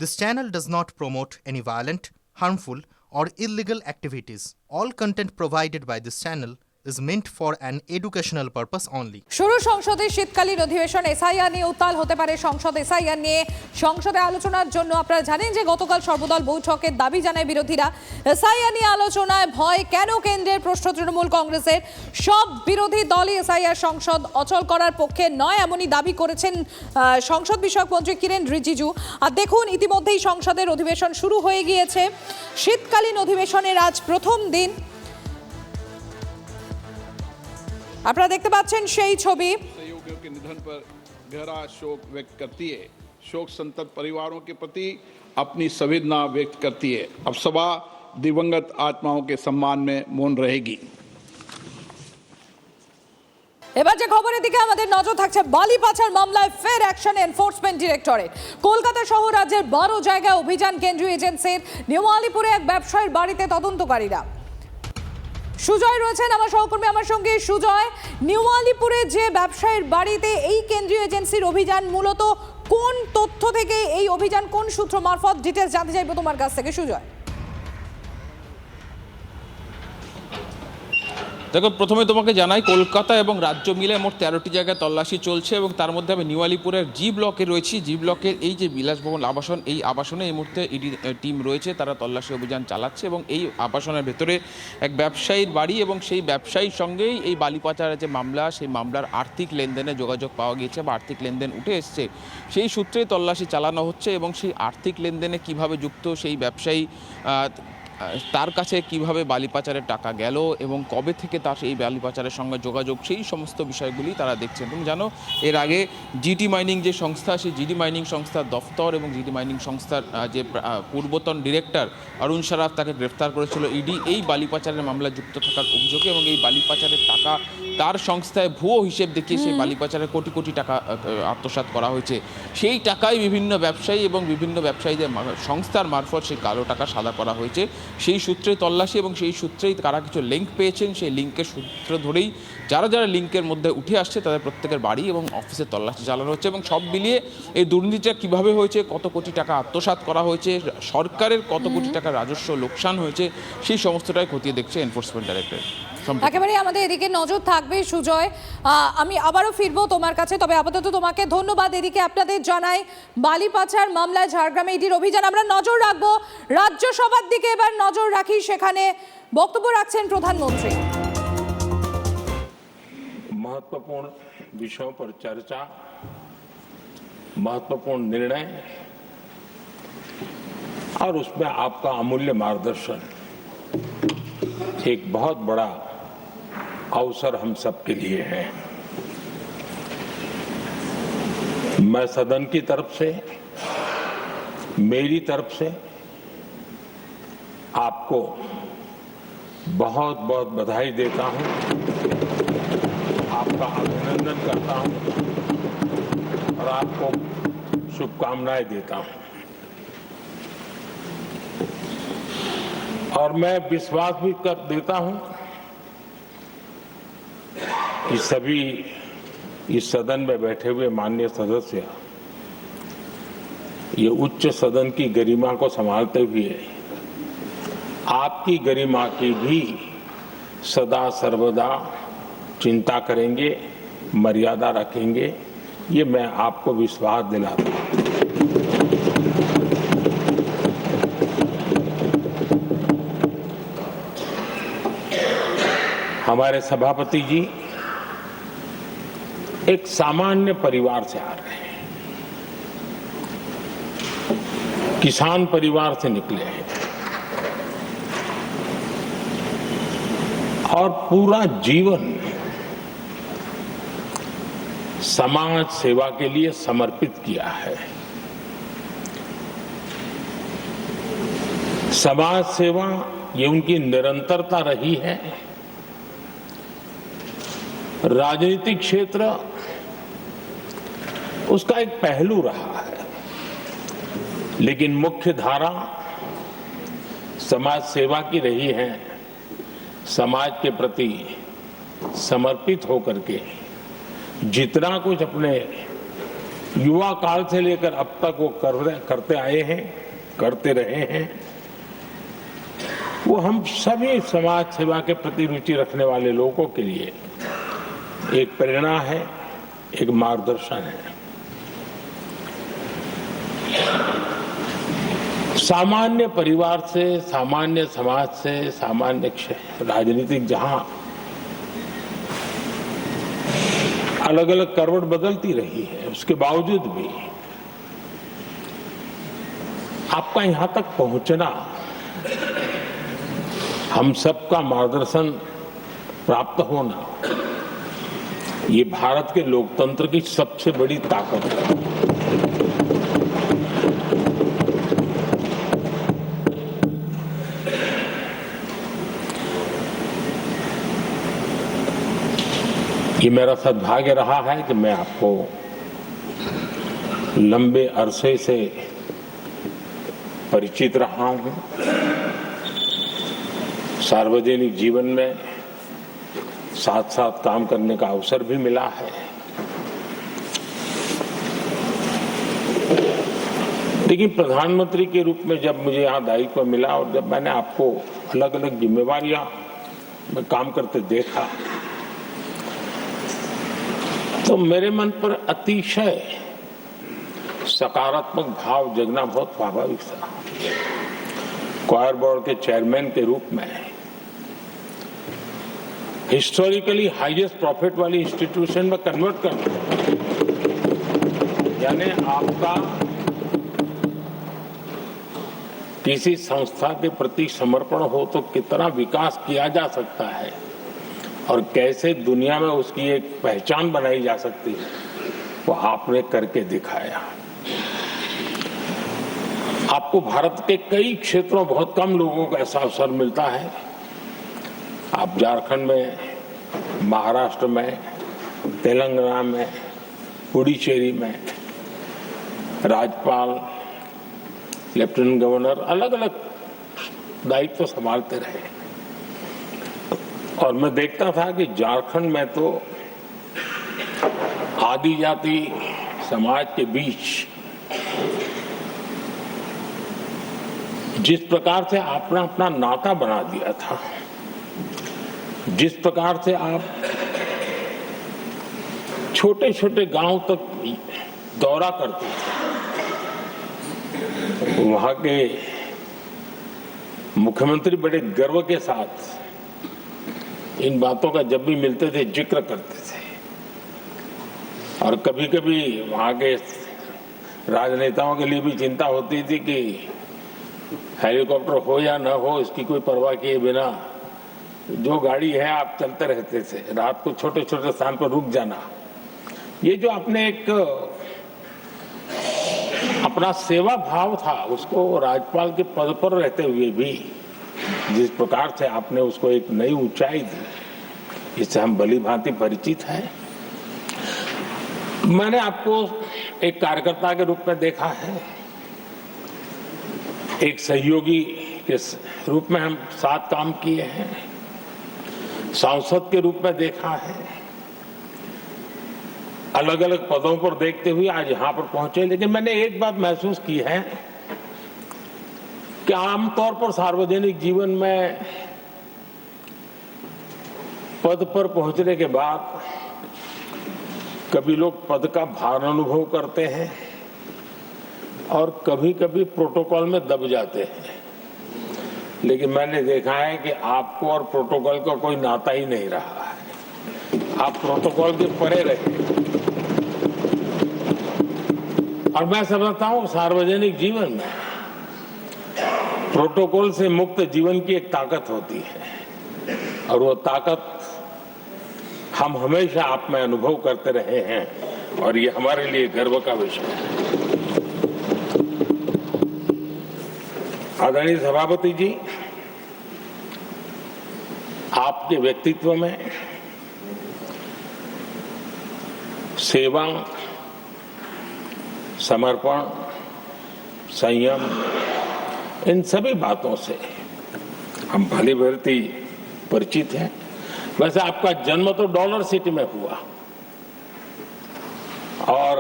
This channel does not promote any violent, harmful, or illegal activities. All content provided by this channel is meant for an educational purpose only. শুরু সংসদে শীতকালীন অধিবেশন SIR নিয়ে উত্তাল হতে পারে সংসদ। এসআইআর নিয়ে সংসদে আলোচনার জন্য আপনারা জানেন যে গতকাল সর্বদল বৈঠকের দাবি জানায় বিরোধীরা। এসআইআর নিয়ে আলোচনায় ভয় কেন কেন্দ্রের প্রশ্ন তৃণমূল কংগ্রেসের। সব বিরোধী দলই এসআইআর সংসদ অচল করার পক্ষে নয় এমনই দাবি করেছেন সংসদ বিষয়ক মন্ত্রী কিরেন রিজিজু। আর দেখুন ইতিমধ্যেই সংসদের অধিবেশন শুরু হয়ে গিয়েছে। শীতকালীন অধিবেশনের আজ প্রথম দিন। আপনারা দেখতে পাচ্ছেন সেই ছবি। सहयोगियों के निधन पर गहरा शोक व्यक्त करती है। शोक संतप्त परिवारों के प्रति अपनी संवेदना व्यक्त करती है। अब सभा दिवंगत आत्माओं के सम्मान में मौन रहेगी। এবার যে খবরের দিকে আমাদের নজর থাকছে, বালি পাচার মামলায় ফের অ্যাকশন এনফোর্সমেন্ট ডিরেক্টরেট। কলকাতা সহ রাজ্যের 12 জায়গায় অভিযান কেন্দ্রীয় এজেন্সির। নিউ আলিপুরে এক ব্যবসায়ীর বাড়িতে তদন্তকারীরা। সুজয় রয়েছেন আমার সহকর্মী, আমার সঙ্গে সুজয়। নিউ আলিপুরে যে ব্যবসায়ীর বাড়িতে এই কেন্দ্রীয় এজেন্সির অভিযান, মূলত কোন তথ্য থেকে এই অভিযান, কোন সূত্র মারফত, ডিটেলস জানতে চাইবো তোমার কাছ থেকে সুজয়। দেখো, প্রথমে তোমাকে জানাই কলকাতা এবং রাজ্য মিলে মোট 13টি জায়গায় তল্লাশি চলছে এবং তার মধ্যে আমি নিউ আলিপুরের জি ব্লকে রয়েছি। জি ব্লকের এই যে বিলাসভবন আবাসন, এই আবাসনে এই মুহূর্তে ইডি টিম রয়েছে, তারা তল্লাশি অভিযান চালাচ্ছে এবং এই আবাসনের ভেতরে এক ব্যবসায়ীর বাড়ি এবং সেই ব্যবসায়ীর সঙ্গেই এই বালি পাচারের যে মামলা, সেই মামলার আর্থিক লেনদেনে যোগাযোগ পাওয়া গিয়েছে বা আর্থিক লেনদেন উঠে এসছে। সেই সূত্রে তল্লাশি চালানো হচ্ছে এবং সেই আর্থিক লেনদেনে কিভাবে যুক্ত সেই ব্যবসায়ী, তার কাছে কিভাবে বালি পাচারের টাকা গেল এবং কবে থেকে তার সেই বালি পাচারের সঙ্গে যোগাযোগ, সেই সমস্ত বিষয়গুলি তারা দেখছেন। তুমি জানো এর আগে জিডি মাইনিং যে সংস্থা, সেই জিডি মাইনিং সংস্থার দফতর এবং জিডি মাইনিং সংস্থার যে পূর্বতন ডিরেক্টর অরুণ সারাফ, তাকে গ্রেফতার করেছিল ইডি এই বালি পাচারের মামলায় যুক্ত থাকার অভিযোগে। এবং এই বালি পাচারের টাকা তার সংস্থায় ভুয়ো হিসেব দেখিয়ে সেই বালি পাচারের কোটি কোটি টাকা আত্মসাৎ করা হয়েছে। সেই টাকায় বিভিন্ন ব্যবসায়ী এবং বিভিন্ন ব্যবসায়ীদের সংস্থার মারফত সেই কালো টাকা সাদা করা হয়েছে। সেই সূত্রে তল্লাশি এবং সেই সূত্রেই তারা কিছু লিঙ্ক পেয়েছেন। সেই লিঙ্কের সূত্র ধরেই যারা যারা লিঙ্কের মধ্যে উঠে আসছে তাদের প্রত্যেকের বাড়ি এবং অফিসে তল্লাশি চালানো হচ্ছে এবং সব মিলিয়ে এই দুর্নীতিটা কীভাবে হয়েছে, কত কোটি টাকা আত্মসাৎ করা হয়েছে, সরকারের কত কোটি টাকা রাজস্ব লোকসান হয়েছে, সেই সমস্তটাই খতিয়ে দেখছে এনফোর্সমেন্ট ডাইরেক্টরেট। একেবারে আমাদের এদিকে নজর থাকবে সুজয়। আমি আবারও ফিরবো তোমার কাছে, তবে আপাতত তোমাকে ধন্যবাদ। এদিকে আপনাদের জানাই বালি পাচার মামলায় ঝাড়গ্রামে ইডির অভিযান আমরা নজর রাখবো। রাজ্যসভার দিকে এবার নজর রাখি, সেখানে বক্তব্য রাখছেন প্রধানমন্ত্রী। महत्वपूर्ण विषयों पर चर्चा, महत्वपूर्ण निर्णय और उसमें आपका अमूल्य मार्गदर्शन एक बहुत बड़ा अवसर हम सबके लिए है। मैं सदन की तरफ से, मेरी तरफ से आपको बहुत बहुत बधाई देता हूं, आपका अभिनंदन करता हूं और आपको शुभकामनाएं देता हूं। और मैं विश्वास भी कर देता हूं कि सभी इस सदन में बैठे हुए माननीय सदस्य ये उच्च सदन की गरिमा को संभालते हुए आपकी गरिमा की भी सदा सर्वदा चिंता करेंगे, मर्यादा रखेंगे, ये मैं आपको विश्वास दिलाता हूं। हमारे सभापति जी एक सामान्य परिवार से आ रहे हैं, किसान परिवार से निकले हैं और पूरा जीवन समाज सेवा के लिए समर्पित किया है। समाज सेवा ये उनकी निरंतरता रही है। राजनीतिक क्षेत्र उसका एक पहलू रहा है, लेकिन मुख्य धारा समाज सेवा की रही है। समाज के प्रति समर्पित होकर के जितना कुछ अपने युवा काल से लेकर अब तक वो करते आए हैं, करते रहे हैं। वो हम सभी समाज सेवा के प्रति रुचि रखने वाले लोगों के लिए एक प्रेरणा है, एक मार्गदर्शन है। सामान्य परिवार से, सामान्य समाज से, सामान्य राजनीतिक जहां अलग अलग करवट बदलती रही है, उसके बावजूद भी आपका यहां तक पहुंचना, हम सबका मार्गदर्शन प्राप्त होना, ये भारत के लोकतंत्र की सबसे बड़ी ताकत है। ये मेरा सद्भाग्य रहा है कि मैं आपको लंबे अरसे से परिचित रहा हूं। सार्वजनिक जीवन में साथ साथ काम करने का अवसर भी मिला है। लेकिन प्रधानमंत्री के रूप में जब मुझे यहाँ दायित्व मिला और जब मैंने आपको अलग अलग जिम्मेवारियां में काम करते देखा, तो मेरे मन पर अतिशय सकारात्मक भाव जगना बहुत स्वाभाविक था। क्वायर बोर्ड के चेयरमैन के रूप में हिस्टोरिकली हाईएस्ट प्रॉफिट वाली इंस्टीट्यूशन में कन्वर्ट करना, यानी आपका किसी संस्था के प्रति समर्पण हो तो कितना विकास किया जा सकता है और कैसे दुनिया में उसकी एक पहचान बनाई जा सकती है, वो आपने करके दिखाया। आपको भारत के कई क्षेत्रों बहुत कम लोगों को ऐसा अवसर मिलता है। आप झारखंड में, महाराष्ट्र में, तेलंगाना में, पुडुचेरी में राज्यपाल, लेफ्टिनेंट गवर्नर अलग अलग दायित्व संभालते रहे। और मैं देखता था कि झारखंड में तो आदिजाति समाज के बीच जिस प्रकार से आपने अपना नाता बना दिया था, जिस प्रकार से आप छोटे छोटे गांव तक दौरा करते थे, वहां के मुख्यमंत्री बड़े गर्व के साथ इन बातों का जब भी मिलते थे जिक्र करते थे। और कभी कभी वहां के राजनेताओं के लिए भी चिंता होती थी कि हेलीकॉप्टर हो या न हो, इसकी कोई परवाह किए बिना जो गाड़ी है आप चलते रहते थे। रात को छोटे छोटे स्थान पर रुक जाना, ये जो आपने एक अपना सेवा भाव था, उसको राज्यपाल के पद पर रहते हुए भी जिस प्रकार से आपने उसको एक नई ऊंचाई दी, इससे हम भली भांति परिचित हैं। मैंने आपको एक कार्यकर्ता के रूप में देखा है, एक सहयोगी के रूप में हम साथ काम किए हैं, सांसद के रूप में देखा है, अलग अलग पदों पर देखते हुए आज यहां पर पहुंचे। लेकिन मैंने एक बात महसूस की है कि आमतौर पर सार्वजनिक जीवन में पद पर पहुंचने के बाद कभी लोग पद का भार अनुभव करते हैं और कभी कभी प्रोटोकॉल में दब जाते हैं। लेकिन मैंने देखा है कि आपको और प्रोटोकॉल का कोई नाता ही नहीं रहा है, आप प्रोटोकॉल के परे रहे। और मैं समझता हूं सार्वजनिक जीवन में प्रोटोकॉल से मुक्त जीवन की एक ताकत होती है और वो ताकत हम हमेशा आप में अनुभव करते रहे हैं और ये हमारे लिए गर्व का विषय है। आदरणीय सभापति जी, आपके व्यक्तित्व में सेवा, समर्पण, संयम, इन सभी बातों से हम भली भांति परिचित हैं। वैसे आपका जन्म तो डॉलर सिटी में हुआ और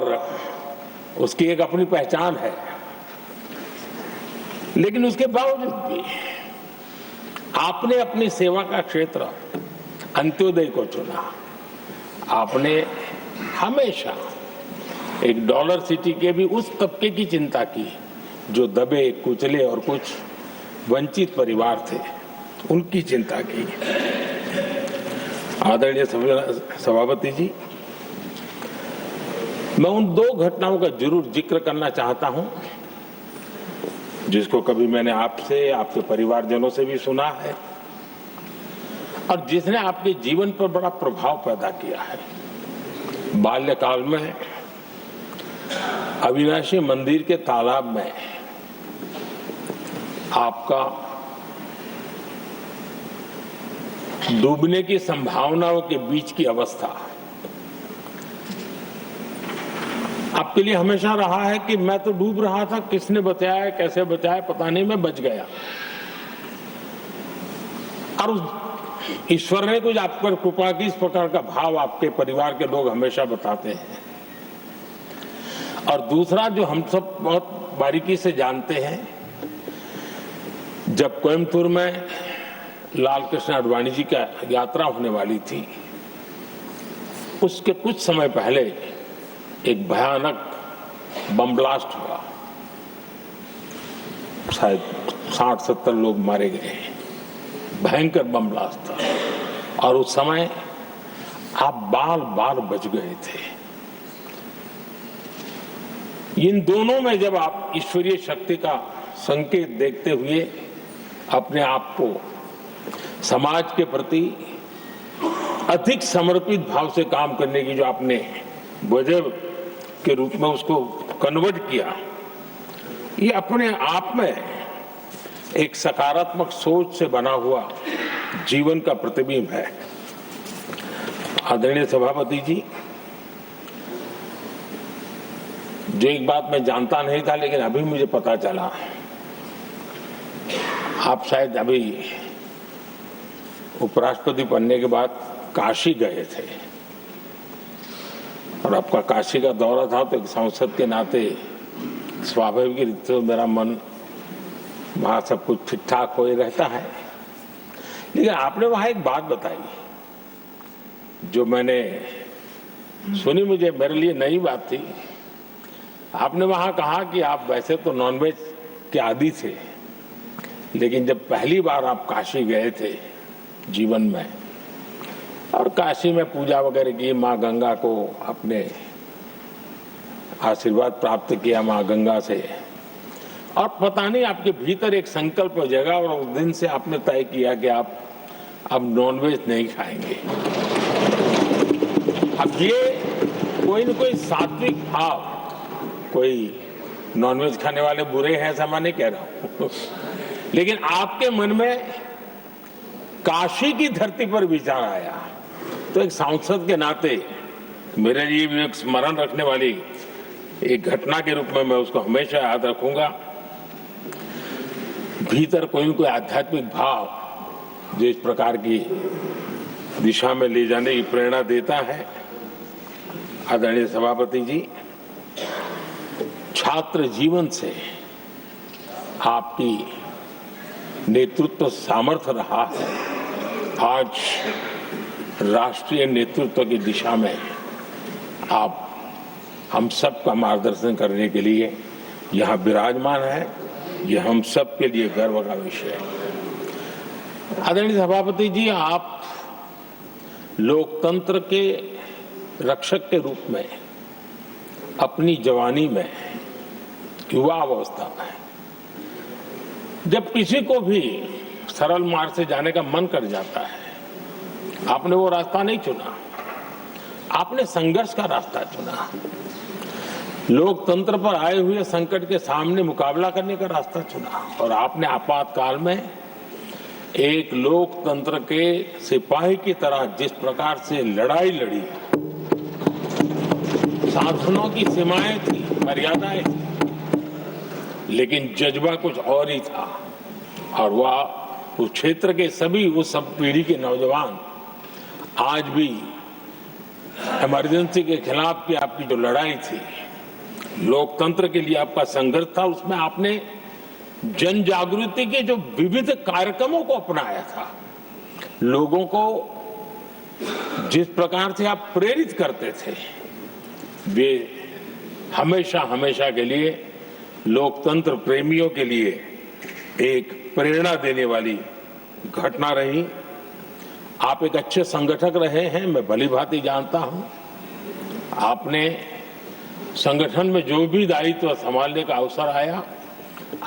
उसकी एक अपनी पहचान है, लेकिन उसके बावजूद भी आपने अपनी सेवा का क्षेत्र अंत्योदय को चुना। आपने हमेशा एक डॉलर सिटी के भी उस तबके की चिंता की जो दबे कुचले और कुछ वंचित परिवार थे, उनकी चिंता की। आदरणीय सभापति जी, मैं उन दो घटनाओं का जरूर जिक्र करना चाहता हूं जिसको कभी मैंने आपसे, आपके परिवारजनों से भी सुना है और जिसने आपके जीवन पर बड़ा प्रभाव पैदा किया है। बाल्यकाल में अविनाशी मंदिर के तालाब में आपका डूबने की संभावनाओं के बीच की अवस्था आपके लिए हमेशा रहा है कि मैं तो डूब रहा था, किसने बचाया, कैसे बचाया पता नहीं, मैं बच गया। और उस ईश्वर ने कुछ आप पर कृपा की, इस प्रकार का भाव आपके परिवार के लोग हमेशा बताते हैं। और दूसरा जो हम सब बहुत बारीकी से जानते हैं, जब कोयम्बतूर में लाल कृष्ण आडवाणी जी का यात्रा होने वाली थी, उसके कुछ समय पहले एक भयानक बम ब्लास्ट हुआ। शायद 60-70 लोग मारे गए। भयंकर बम ब्लास्ट था और उस समय आप बाल बाल बच गए थे। इन दोनों में जब आप ईश्वरीय शक्ति का संकेत देखते हुए अपने आप को समाज के प्रति अधिक समर्पित भाव से काम करने की जो आपने वजह के रूप में उसको कन्वर्ट किया, ये अपने आप में एक सकारात्मक सोच से बना हुआ जीवन का प्रतिबिंब है। आदरणीय सभापति जी, जो एक बात मैं जानता नहीं था लेकिन अभी मुझे पता चला, आप शायद अभी उपराष्ट्रपति बनने के बाद काशी गए थे और आपका काशी का दौरा था, तो एक सांसद के नाते स्वाभाविक रूप से मेरा मन वहां सब कुछ ठीक ठाक हो ही रहता है। लेकिन आपने वहां एक बात बताई जो मैंने सुनी, मुझे मेरे लिए नई बात थी। आपने वहां कहा कि आप वैसे तो नॉनवेज के आदी थे, लेकिन जब पहली बार आप काशी गए थे जीवन में और काशी में पूजा वगैरह की, माँ गंगा को अपने आशीर्वाद प्राप्त किया माँ गंगा से, और पता नहीं आपके भीतर एक संकल्प जगा और उस दिन से आपने तय किया कि आप अब नॉनवेज नहीं खाएंगे। अब ये कोई न कोई सात्विक भाव, कोई नॉनवेज खाने वाले बुरे हैं ऐसा मैं नहीं कह रहा हूं, लेकिन आपके मन में काशी की धरती पर विचार आया, तो एक सांसद के नाते मेरे लिए भी एक स्मरण रखने वाली एक घटना के रूप में मैं उसको हमेशा याद रखूंगा। भीतर कोई न कोई आध्यात्मिक भाव जो इस प्रकार की दिशा में ले जाने की प्रेरणा देता है। आदरणीय सभापति जी, छात्र जीवन से आपकी नेतृत्व सामर्थ्य रहा है। आज राष्ट्रीय नेतृत्व की दिशा में आप हम सब का मार्गदर्शन करने के लिए यहाँ विराजमान है, ये हम सब के लिए गर्व का विषय है। आदरणीय सभापति जी, आप लोकतंत्र के रक्षक के रूप में अपनी जवानी में, युवा अवस्था में, जब किसी को भी सरल मार्ग से जाने का मन कर जाता है, आपने वो रास्ता नहीं चुना, आपने संघर्ष का रास्ता चुना। लोकतंत्र पर आए हुए संकट के सामने मुकाबला करने का रास्ता चुना और आपने आपातकाल में एक लोकतंत्र के सिपाही की तरह जिस प्रकार से लड़ाई लड़ी, शासनों की सीमाएं थी, मर्यादाएं थी, लेकिन जज्बा कुछ और ही था। और वह उस क्षेत्र के सभी, उस सब पीढ़ी के नौजवान आज भी इमरजेंसी के खिलाफ की आपकी जो लड़ाई थी, लोकतंत्र के लिए आपका संघर्ष था, उसमें आपने जन जागृति के जो विविध कार्यक्रमों को अपनाया था, लोगों को जिस प्रकार से आप प्रेरित करते थे, वे हमेशा हमेशा के लिए लोकतंत्र प्रेमियों के लिए एक प्रेरणा देने वाली घटना रही। आप एक अच्छे संगठक रहे हैं, मैं भलीभांति जानता हूं। आपने संगठन में जो भी दायित्व संभालने का अवसर आया,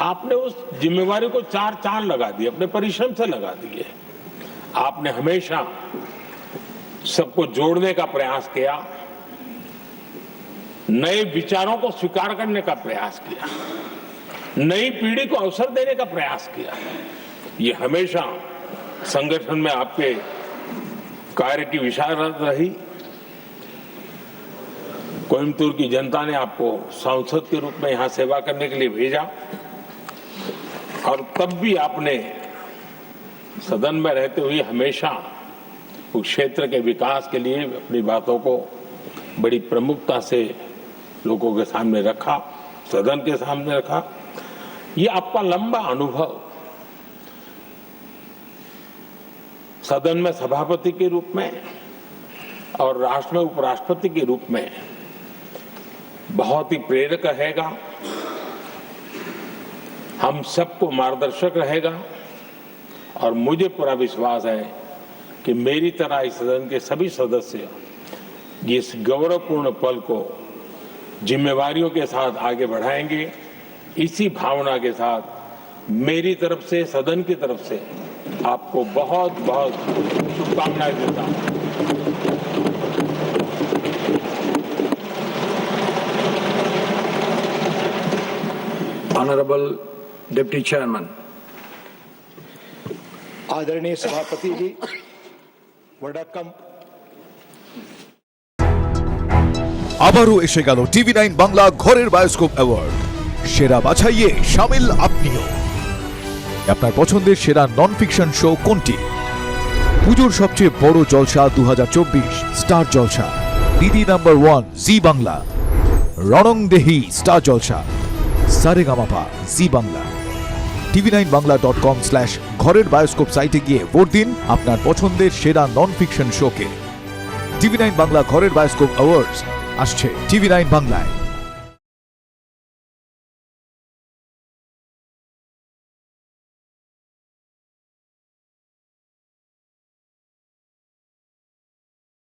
आपने उस जिम्मेवारी को चार चांद लगा दिए, अपने परिश्रम से लगा दिए। आपने हमेशा सबको जोड़ने का प्रयास किया, नए विचारों को स्वीकार करने का प्रयास किया, नई पीढ़ी को अवसर देने का प्रयास किया। ये हमेशा संगठन में आपके कार्य की विशारत रही। कोयम्बतूर की जनता ने आपको सांसद के रूप में यहां सेवा करने के लिए भेजा, और तब भी आपने सदन में रहते हुए हमेशा उस क्षेत्र के विकास के लिए अपनी बातों को बड़ी प्रमुखता से लोगों के सामने रखा, सदन के सामने रखा। ये आपका लंबा अनुभव सदन में सभापति के रूप में और राष्ट्र में उपराष्ट्रपति के रूप में बहुत ही प्रेरक रहेगा, हम सबको मार्गदर्शक रहेगा। और मुझे पूरा विश्वास है कि मेरी तरह इस सदन के सभी सदस्य इस गौरवपूर्ण पल को जिम्मेवारियों के साथ आगे बढ़ाएंगे। इसी भावना के साथ मेरी तरफ से, सदन की तरफ से आपको बहुत बहुत शुभकामनाएं देता हूं। Honorable Deputy Chairman. आदरणीय सभापति जी, वडक्कम। আবারও এসে গেল টিভি9 বাংলা ঘরের বায়োস্কোপ অ্যাওয়ার্ড। সেরা বাছাইয়ে শামিল আপনিও। আপনার পছন্দের সেরা নন ফিকশন শো কোনটি? পুজোর সবচেয়ে বড় জলসা 2024 স্টার জলসা, দিদি নাম্বার 1 জি বাংলা, রণংদেহি স্টার জলসা, সারেগামাপা জি বাংলা। tv9bangla.com/ঘরের বায়োস্কোপ সাইটে গিয়ে ভোট দিন আপনার পছন্দের সেরা নন ফিকশন শোকে। টিভি9 বাংলা ঘরের বায়োস্কোপ অ্যাওয়ার্ডস আসছে টিভি9 বাংলায়।